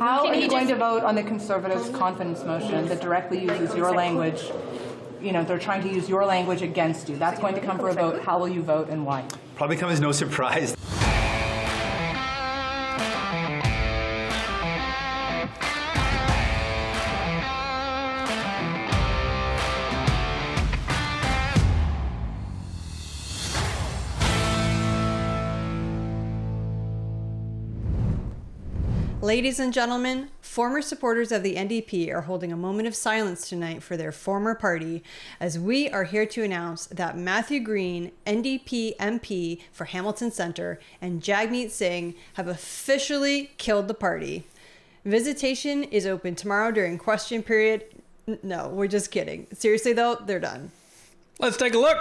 How are you going to vote on the Conservatives' confidence motion that directly uses your language? You know, they're trying to use your language against you. That's going to come for a vote. How will you vote and why? Probably come as no surprise. Ladies and gentlemen, former supporters of the NDP are holding a moment of silence tonight for their former party, as we are here to announce that Matthew Green, NDP MP for Hamilton Centre, and Jagmeet Singh have officially killed the party. Visitation is open tomorrow during question period. No, we're just kidding. Seriously though, they're done. Let's take a look.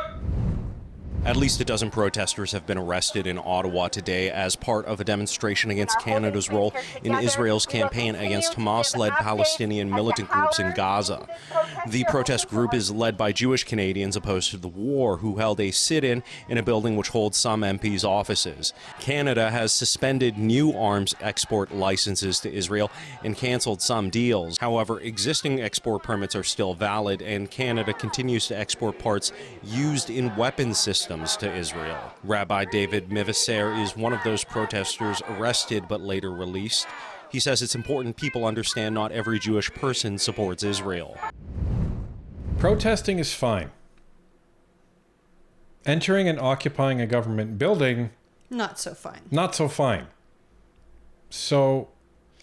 At least a dozen protesters have been arrested in Ottawa today as part of a demonstration against Canada's role in Israel's campaign against Hamas-led Palestinian militant groups in Gaza. The protest group is led by Jewish Canadians opposed to the war who held a sit-in in a building which holds some MPs' offices. Canada has suspended new arms export licenses to Israel and canceled some deals. However, existing export permits are still valid, and Canada continues to export parts used in weapons systems to Israel. Rabbi David Mivaser is one of those protesters arrested but later released. He says it's important people understand not every Jewish person supports Israel. Protesting is fine. Entering and occupying a government building, Not so fine. not so fine. So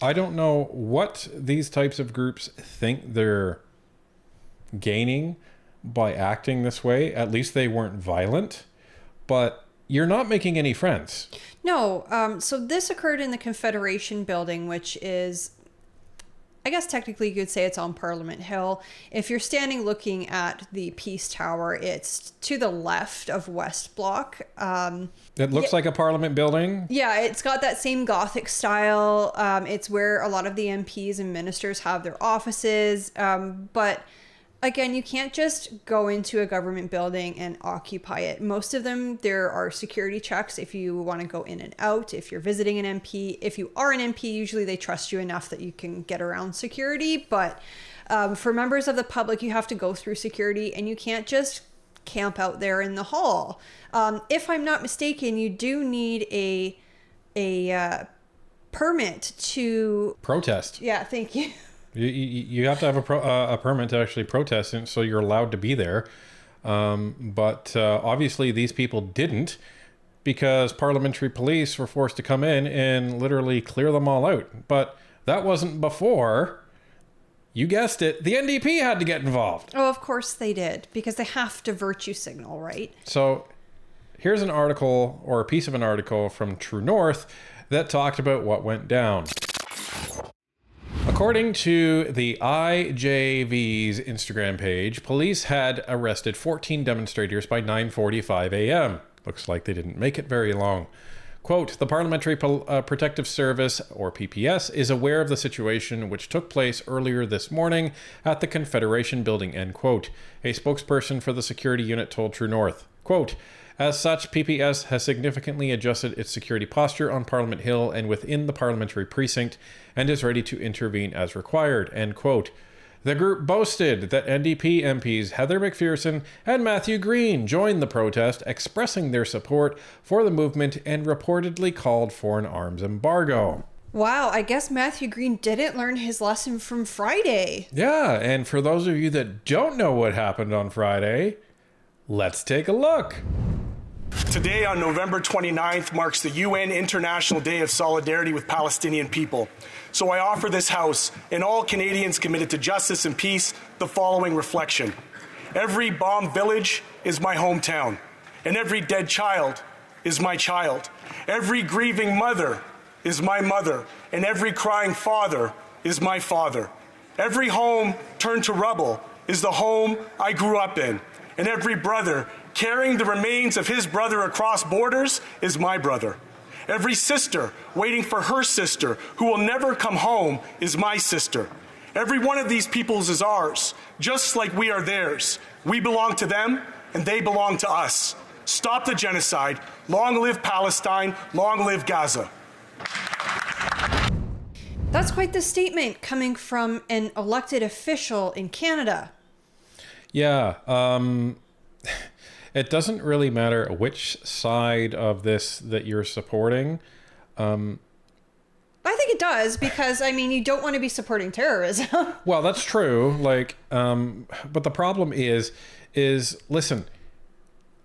I don't know what these types of groups think they're gaining by acting this way. At least they weren't violent, but you're not making any friends. No, so this occurred in the Confederation building, which is, I guess technically you could say it's on Parliament Hill. If you're standing looking at the Peace Tower, it's to the left of West Block. It looks like a Parliament building. Yeah, it's got that same Gothic style. It's where a lot of the MPs and ministers have their offices. But again, you can't just go into a government building and occupy it. Most of them, there are security checks if you want to go in and out, if you're visiting an MP. If you are an MP, usually they trust you enough that you can get around security. But for members of the public, you have to go through security, and you can't just camp out there in the hall. If I'm not mistaken, you do need a permit to Protest. Yeah, thank you. You have to have a permit to actually protest, and so you're allowed to be there. But obviously these people didn't, because parliamentary police were forced to come in and literally clear them all out. But that wasn't before, you guessed it, the NDP had to get involved. Oh, of course they did, because they have to virtue signal, right? So here's an article, or a piece of an article from True North that talked about what went down. According to the IJV's Instagram page, police had arrested 14 demonstrators by 9:45 a.m. Looks like they didn't make it very long. Quote, the Parliamentary Protective Service, or PPS, is aware of the situation which took place earlier this morning at the Confederation building, end quote. A spokesperson for the security unit told True North. Quote, as such, PPS has significantly adjusted its security posture on Parliament Hill and within the parliamentary precinct and is ready to intervene as required, end quote. The group boasted that NDP MPs Heather McPherson and Matthew Green joined the protest, expressing their support for the movement, and reportedly called for an arms embargo. Wow, I guess Matthew Green didn't learn his lesson from Friday. Yeah, and for those of you that don't know what happened on Friday, let's take a look. Today, on November 29th, marks the UN International Day of Solidarity with Palestinian people. So I offer this House and all Canadians committed to justice and peace the following reflection. Every bombed village is my hometown, and every dead child is my child. Every grieving mother is my mother, and every crying father is my father. Every home turned to rubble is the home I grew up in, and every brother carrying the remains of his brother across borders is my brother. Every sister waiting for her sister who will never come home is my sister. Every one of these peoples is ours, just like we are theirs. We belong to them, and they belong to us. Stop the genocide. Long live Palestine. Long live Gaza. That's quite the statement coming from an elected official in Canada. Yeah. It doesn't really matter which side of this that you're supporting. I think it does, because, I mean, you don't want to be supporting terrorism. Well, that's true. Like, but the problem is listen,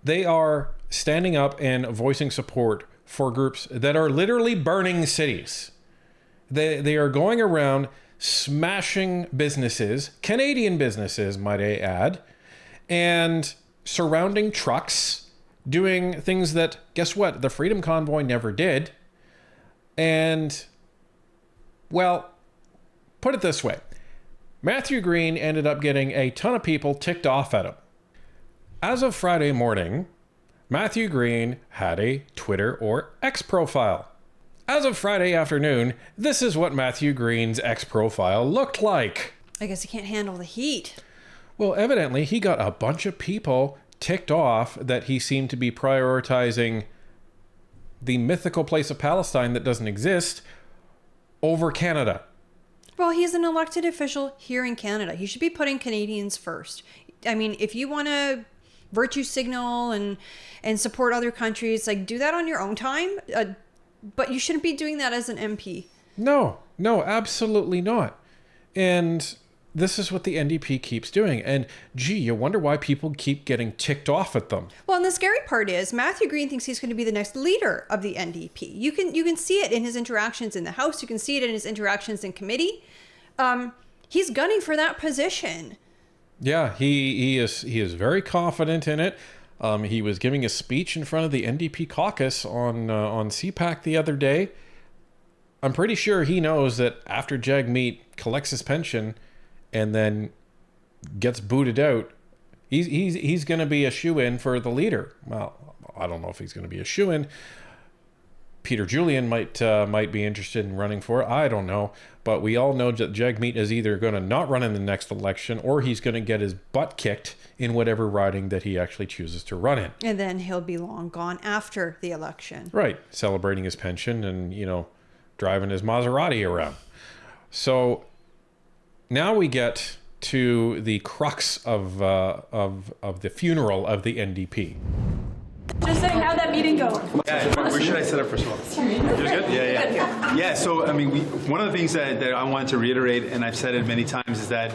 they are standing up and voicing support for groups that are literally burning cities. They are going around smashing businesses, Canadian businesses, might I add, and surrounding trucks, doing things that, guess what, the Freedom Convoy never did. And, well, put it this way. Matthew Green ended up getting a ton of people ticked off at him. As of Friday morning, Matthew Green had a Twitter or X profile. As of Friday afternoon, this is what Matthew Green's X profile looked like. I guess he can't handle the heat. Well, evidently, he got a bunch of people ticked off that he seemed to be prioritizing the mythical place of Palestine that doesn't exist over Canada. Well, he's an elected official here in Canada. He should be putting Canadians first. I mean, if you want to virtue signal and support other countries, like, do that on your own time. But you shouldn't be doing that as an MP. No, absolutely not. And this is what the NDP keeps doing. And gee, you wonder why people keep getting ticked off at them. Well, and the scary part is Matthew Green thinks he's going to be the next leader of the NDP. You can see it in his interactions in the House. You can see it in his interactions in committee. He's gunning for that position. Yeah, he is very confident in it. He was giving a speech in front of the NDP caucus on CPAC the other day. I'm pretty sure he knows that after Jagmeet collects his pension and then gets booted out, he's going to be a shoo-in for the leader. Well, I don't know if he's going to be a shoo-in. Peter Julian might be interested in running for it. I don't know. But we all know that Jagmeet is either going to not run in the next election or he's going to get his butt kicked in whatever riding that he actually chooses to run in. And then he'll be long gone after the election. Right. Celebrating his pension and, driving his Maserati around. So now we get to the crux of the funeral of the NDP. Just saying, how'd that meeting go? Yeah, where should I set up first of all? Yours good? Yeah. Yeah, so, I mean, one of the things that I wanted to reiterate, and I've said it many times, is that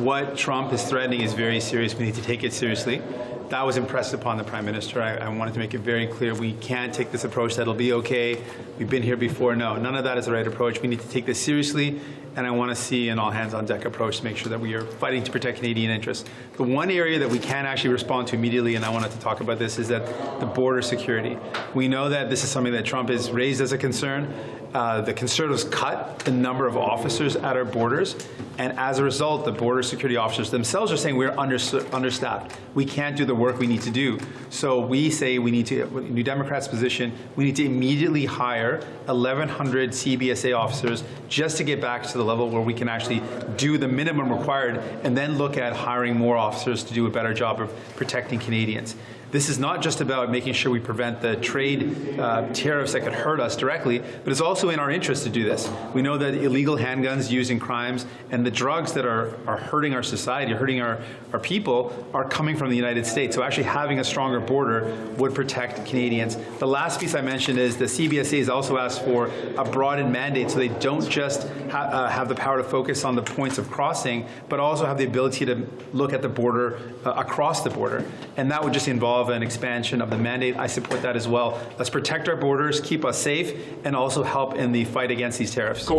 what Trump is threatening is very serious. We need to take it seriously. That was impressed upon the Prime Minister. I wanted to make it very clear we can't take this approach that'll be okay. We've been here before. No, none of that is the right approach. We need to take this seriously, and I want to see an all-hands-on-deck approach to make sure that we are fighting to protect Canadian interests. The one area that we can actually respond to immediately, and I wanted to talk about this, is that the border security. We know that this is something that Trump has raised as a concern. The Conservatives cut the number of officers at our borders, and as a result, the border security officers themselves are saying we're understaffed. We can't do the work we need to do. So we say we need to, New Democrats' position, we need to immediately hire 1,100 CBSA officers just to get back to the level where we can actually do the minimum required and then look at hiring more officers to do a better job of protecting Canadians. This is not just about making sure we prevent the trade tariffs that could hurt us directly, but it's also in our interest to do this. We know that illegal handguns used in crimes and the drugs that are hurting our society, hurting our people, are coming from the United States. So actually having a stronger border would protect Canadians. The last piece I mentioned is the CBSA has also asked for a broadened mandate so they don't just have the power to focus on the points of crossing, but also have the ability to look at the border, across the border. And that would just involve an expansion of the mandate. I support that as well. Let's protect our borders, keep us safe, and also help in the fight against these tariffs.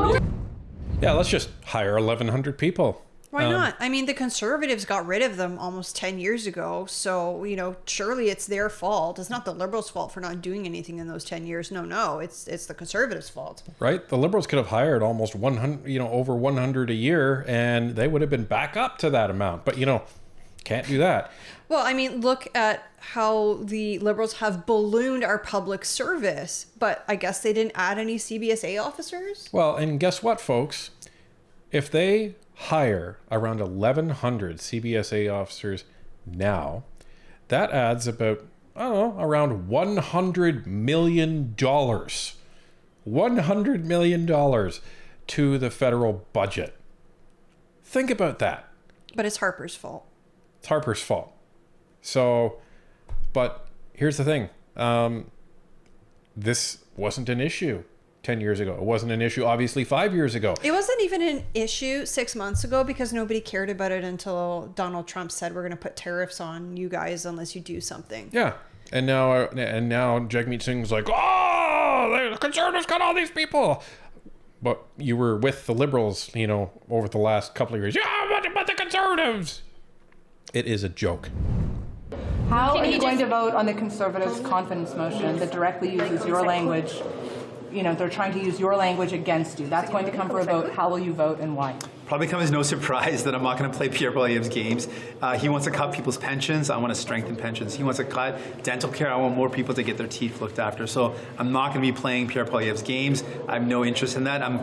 Yeah, let's just hire 1,100 people. Why not? I mean, the Conservatives got rid of them almost 10 years ago. So, surely it's their fault. It's not the Liberals' fault for not doing anything in those 10 years. No, it's the Conservatives' fault. Right? The Liberals could have hired almost 100, over 100 a year, and they would have been back up to that amount. But, can't do that. Well, I mean, look at how the Liberals have ballooned our public service, but I guess they didn't add any CBSA officers? Well, and guess what, folks? If they hire around 1,100 CBSA officers now, that adds about, around $100 million. $100 million to the federal budget. Think about that. But it's Harper's fault. It's Harper's fault. So, but here's the thing. This wasn't an issue 10 years ago. It wasn't an issue, obviously, 5 years ago. It wasn't even an issue 6 months ago because nobody cared about it until Donald Trump said we're going to put tariffs on you guys unless you do something. Yeah. And now Jagmeet Singh's like, oh, the conservatives got all these people. But you were with the liberals, you know, over the last couple of years. Yeah, but the conservatives. It is a joke. How are you going to vote on the Conservatives' confidence motion that directly uses your language? You know, they're trying to use your language against you. That's going to come for a vote. How will you vote and why? Probably comes as no surprise that I'm not going to play Pierre Poilievre's games. He wants to cut people's pensions. I want to strengthen pensions. He wants to cut dental care. I want more people to get their teeth looked after. So I'm not going to be playing Pierre Poilievre's games. I have no interest in that. I'm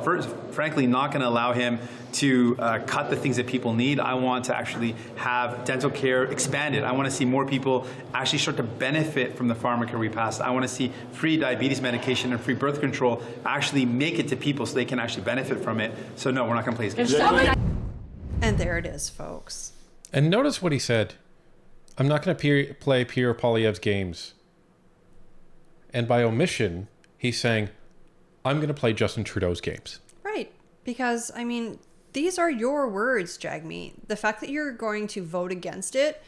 frankly not going to allow him to cut the things that people need. I want to actually have dental care expanded. I want to see more people actually start to benefit from the pharmacare we passed. I want to see free diabetes medication and free birth control actually make it to people so they can actually benefit from it. So no, we're not going to play his games. And there it is, folks. And notice what he said. I'm not going to play Pierre Poilievre's games. And by omission, he's saying, I'm going to play Justin Trudeau's games. Right. Because, I mean, these are your words, Jagmeet. The fact that you're going to vote against it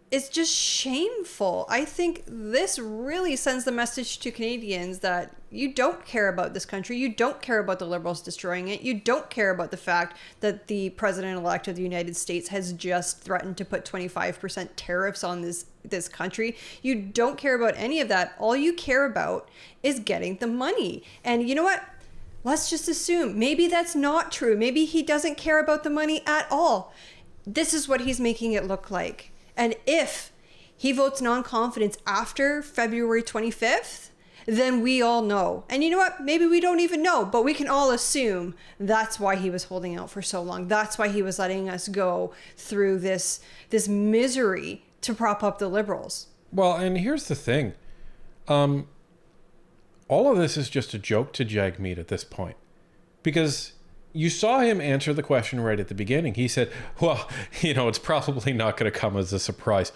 is just shameful. I think this really sends the message to Canadians that you don't care about this country. You don't care about the Liberals destroying it. You don't care about the fact that the president-elect of the United States has just threatened to put 25% tariffs on this country. You don't care about any of that. All you care about is getting the money. And you know what? Let's just assume maybe that's not true. Maybe he doesn't care about the money at all. This is what he's making it look like. And if he votes non-confidence after February 25th, then we all know. And you know what? Maybe we don't even know, but we can all assume that's why he was holding out for so long. That's why he was letting us go through this misery to prop up the Liberals. Well, and here's the thing. All of this is just a joke to Jagmeet at this point. Because you saw him answer the question right at the beginning. He said, well, you know, it's probably not going to come as a surprise.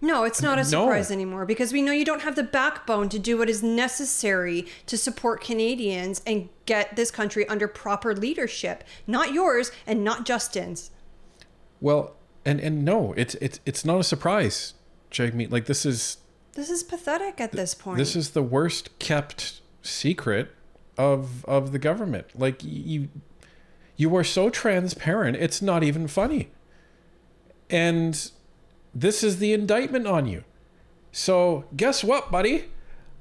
No, it's not a surprise anymore because we know you don't have the backbone to do what is necessary to support Canadians and get this country under proper leadership. Not yours and not Justin's. Well, and no, it's not a surprise, Jagmeet. Like this is pathetic at this point. This is the worst kept secret of the government. Like you are so transparent, it's not even funny. And this is the indictment on you. So guess what, buddy?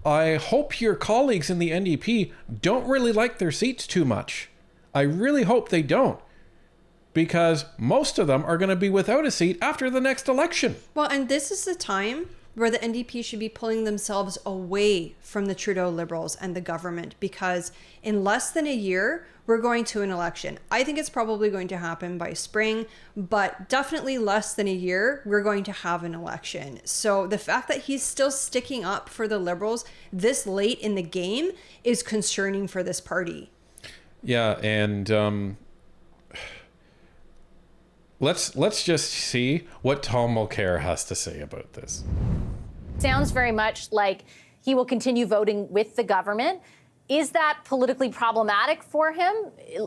I hope your colleagues in the NDP don't really like their seats too much. I really hope they don't. Because most of them are going to be without a seat after the next election. Well, and this is the time where the NDP should be pulling themselves away from the Trudeau Liberals and the government, because in less than a year, we're going to an election. I think it's probably going to happen by spring, but definitely less than a year, we're going to have an election. So the fact that he's still sticking up for the Liberals this late in the game is concerning for this party. Yeah, and let's just see what Tom Mulcair has to say about this. Sounds very much like he will continue voting with the government. Is that politically problematic for him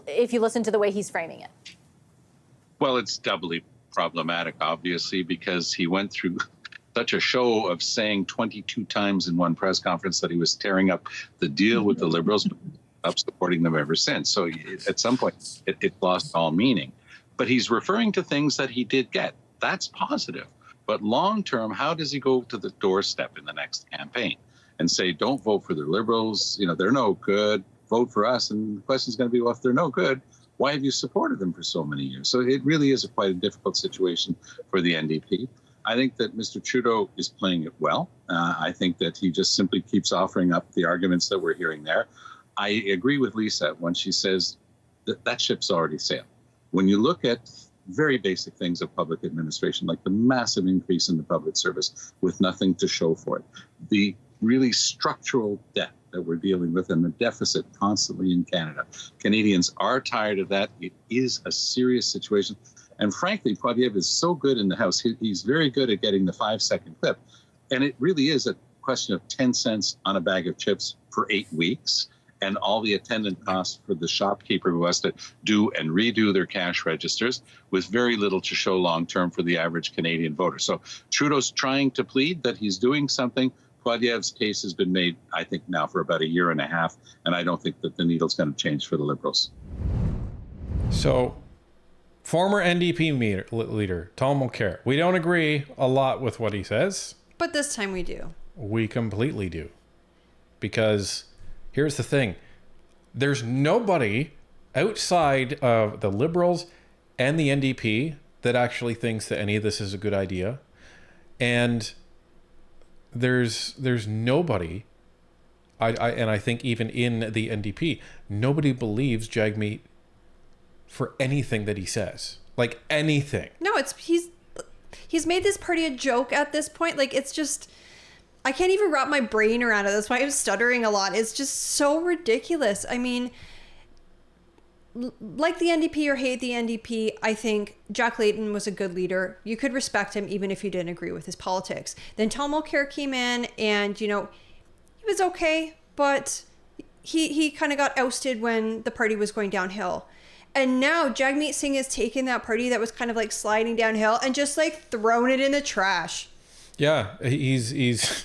if you listen to the way he's framing it? Well, it's doubly problematic, obviously, because he went through such a show of saying 22 times in one press conference that he was tearing up the deal with the Liberals, but up supporting them ever since. So at some point, it lost all meaning. But he's referring to things that he did get. That's positive. But long term, how does he go to the doorstep in the next campaign and say, don't vote for the Liberals, you know, they're no good, vote for us? And the question is going to be, well, if they're no good, why have you supported them for so many years? So it really is quite a difficult situation for the NDP. I think that Mr. Trudeau is playing it well. I think that he just simply keeps offering up the arguments that we're hearing there. I agree with Lisa when she says that that ship's already sailed. When you look at very basic things of public administration, like the massive increase in the public service with nothing to show for it, the really structural debt that we're dealing with and the deficit constantly in Canada. Canadians are tired of that. It is a serious situation. And frankly, Poilievre is so good in the House. He's very good at getting the 5-second clip. And it really is a question of 10 cents on a bag of chips for 8 weeks and all the attendant costs for the shopkeeper who has to do and redo their cash registers with very little to show long-term for the average Canadian voter. So Trudeau's trying to plead that he's doing something. Poilievre's case has been made, I think, now for about a year and a half, and I don't think that the needle's going to change for the Liberals. So, former NDP leader, Tom Mulcair. We don't agree a lot with what he says. But this time we do. We completely do. Because here's the thing. There's nobody outside of the Liberals and the NDP that actually thinks that any of this is a good idea. And there's nobody, I think even in the NDP, nobody believes Jagmeet for anything that he says. Like anything. No, he's made this party a joke at this point. Like, it's just, I can't even wrap my brain around it. That's why I'm stuttering a lot. It's just so ridiculous. I mean, like the NDP or hate the NDP, I think Jack Layton was a good leader. You could respect him even if you didn't agree with his politics. Then Tom Mulcair came in and, you know, he was okay, but he kind of got ousted when the party was going downhill. And now Jagmeet Singh has taken that party that was kind of like sliding downhill and just like thrown it in the trash. Yeah, he's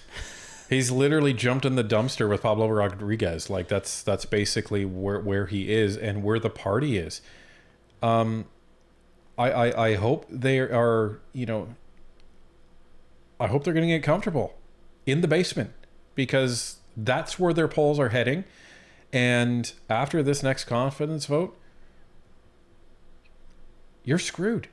literally jumped in the dumpster with Pablo Rodriguez. Like that's basically where he is and where the party is. I hope they are, you know, I hope they're going to get comfortable in the basement because that's where their polls are heading. And after this next confidence vote, you're screwed.